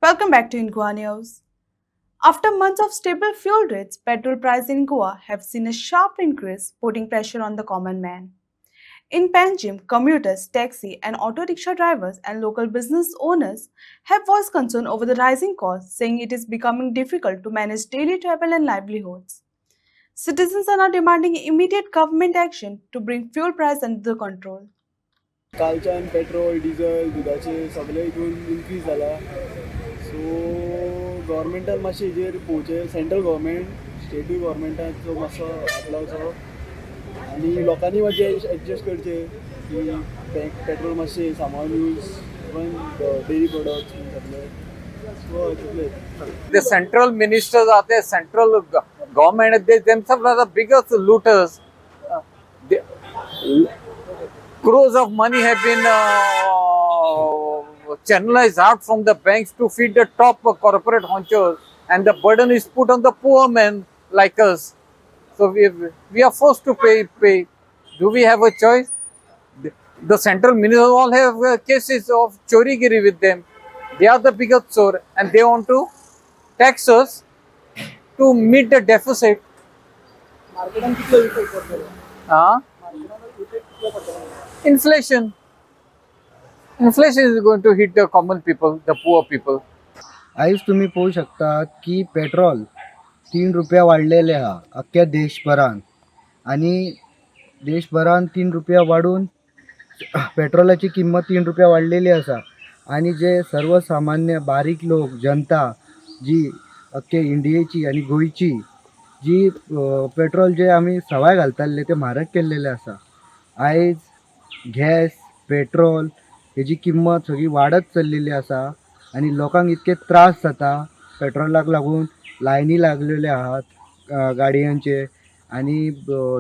Welcome back to Inqua News. After months of stable fuel rates, petrol prices in Goa have seen a sharp increase, putting pressure on the common man. In Panjim, commuters, taxi and auto rickshaw drivers and local business owners have voiced concern over the rising costs, saying it is becoming difficult to manage daily travel and livelihoods. Citizens are now demanding immediate government action to bring fuel price under control. कालच्यान petrol diesel दुधाचे सगळे हितून increase जाला so गव्हर्मेंटान मातशें हेजेर पळोवचें central government स्टेटूय गव्हर्मेंटाचो मातसो हात लावचो आनी लोकांनी मातशें एडजस्ट करचें की पेट्रोल मातशें सांबाळून यूज इवन डेरी प्रोडक्ट्स सगळे सो तितलें. The central ministers are the central government. They themselves are the biggest looters. They, crores of money have been channelized out from the banks to feed the top corporate honchos, and the burden is put on the poor men like us. So we are forced to pay. Do we have a choice? The central ministers all have cases of chorigiri with them. They are the biggest chore, and they want to tax us to meet the deficit. मार्केटान कितलो effect पडटलो मार्केटान effect कितलो पडटलो Inflation. Inflation is going to hit the common people, the poor people. आयज तुम्ही पळोवंक शकतात की पेट्रोल 3 रुपया वाडलेले आहा अख्ख्या देशभरान आणि देशभरान 3 रुपया वाडून पेट्रोलाची किंमत 3 रुपया वाडलेली आसा आणि जे सर्वसामान्य बारीक लोक जनता जी अख्खे इंडियेची आणि गोंयची जी पेट्रोल जे आमी सवाय घालताले ते म्हारग केल्लेले आसा. आयज गॅस पेट्रोल हेजी किंमत सगळी वाडत चल्लेली आसा आणि लोकांक इतके त्रास जाता पेट्रोलाक लागून लायनी लागलेले आहात गाडयांचे आणि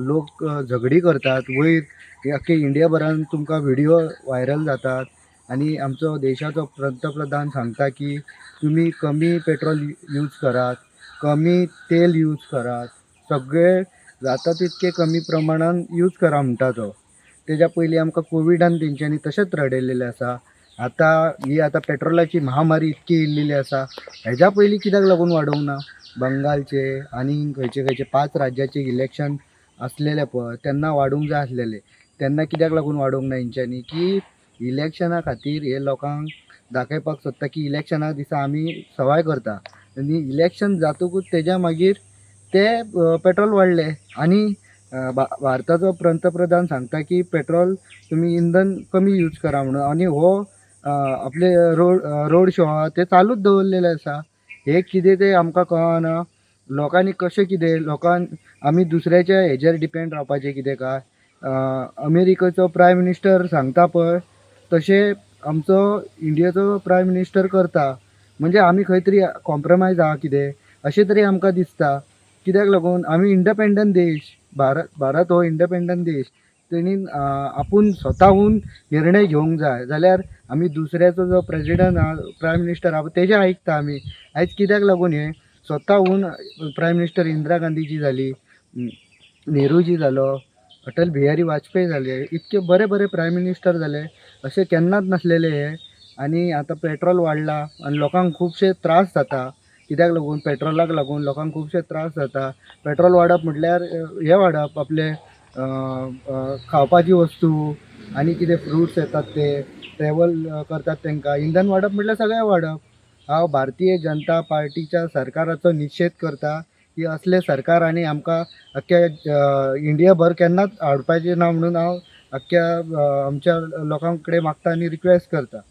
लोक झगडी करतात वयर अख्खे इंडिया भरान तुमकां व्हिडिओ व्हायरल जातात आणि आमचो देशाचो पंतप्रधान सांगता की तुम्ही कमी पेट्रोल यूज करात कमी तेल यूज करात सगळे जाता तितके कमी प्रमाणान यूज करा म्हणटा तो. तेज्या पयलीं आमकां कोविडान तेंच्यांनी तशेंच रडयलेलें आसा. आतां पेट्रोलाची महामारी इतकी येयल्लेली आसा हेज्या पयलीं कित्याक लागून वाडोवंक ना. बंगालचे आनी खंयचे 5 राज्याचे इलेक्शन आसलेले पळय तेन्ना वाडोवंक जाय आसलेले तेन्ना कित्याक लागून वाडोवंक ना हेंच्यांनी की इलेक्शना खातीर हे लोकांक दाखयपाक सोदता की इलेक्शना दिसा आमी सवाय करता आनी इलेक्शन जातकूच तेज्या मागीर ते पेट्रोल वाडले आणि भारताचो पंतप्रधान सांगता की पेट्रोल तुम्ही इंधन कमी यूज करा म्हणून आणि हो आपले रोड शो आहा ते चालूच दवरलेले आसा. हे कितें ते आमकां कळना. लोकांनी कशें कितें आमी दुसऱ्याच्या हेजेर डिपेंड रावपाचें कितें काय. अमेरिकेचो प्रायम मिनिस्टर सांगता पळय तशें आमचो इंडियेचो प्रायम मिनिस्टर करता म्हणजे आमी खंय तरी कॉम्प्रमायज आहा कितें अशें तरी आमकां दिसता. कित्याक लागून आमी इंडिपेंडंट देश भारत हो इंडिपेंडंट देश तेणी आपूण स्वताहून निर्णय घेवंक जाय जाल्यार आमी दुसऱ्याचो जो प्रेजिडंट आहा प्रायम मिनिस्टर आहा तेजें आयकता आमी. आयज कित्याक लागून हे स्वताहून प्रायम मिनिस्टर इंदिरा गांधीजी जाली नेहरूजी जालो अटल बिहारी वाजपेयी जाले इतके बरे प्रायम मिनिस्टर जाले अशें केन्नाच नासलेले हे. आणि आता पेट्रोल वाडला आणि लोकांक खूबशे त्रास जाता कित्याक लागून पेट्रोलाक लागून लोकांक खूबशे त्रास जाता. पेट्रोल वाडप म्हटल्यार हे वाडप आपले खावपाची वस्तू आणि कितें फ्रुट्स येतात ते ट्रॅवल करतात तांकां इंधन वाडप म्हटल्यार सगळें वाडप. हांव भारतीय जनता पार्टीच्या सरकाराचो निशेध करता की असले सरकारांनी आमकां अख्ख्या इंडिया भर केन्नाच हाडपाचें ना म्हणून हांव अख्ख्या आमच्या लोकां कडेन मागता आनी रिक्वेस्ट करता.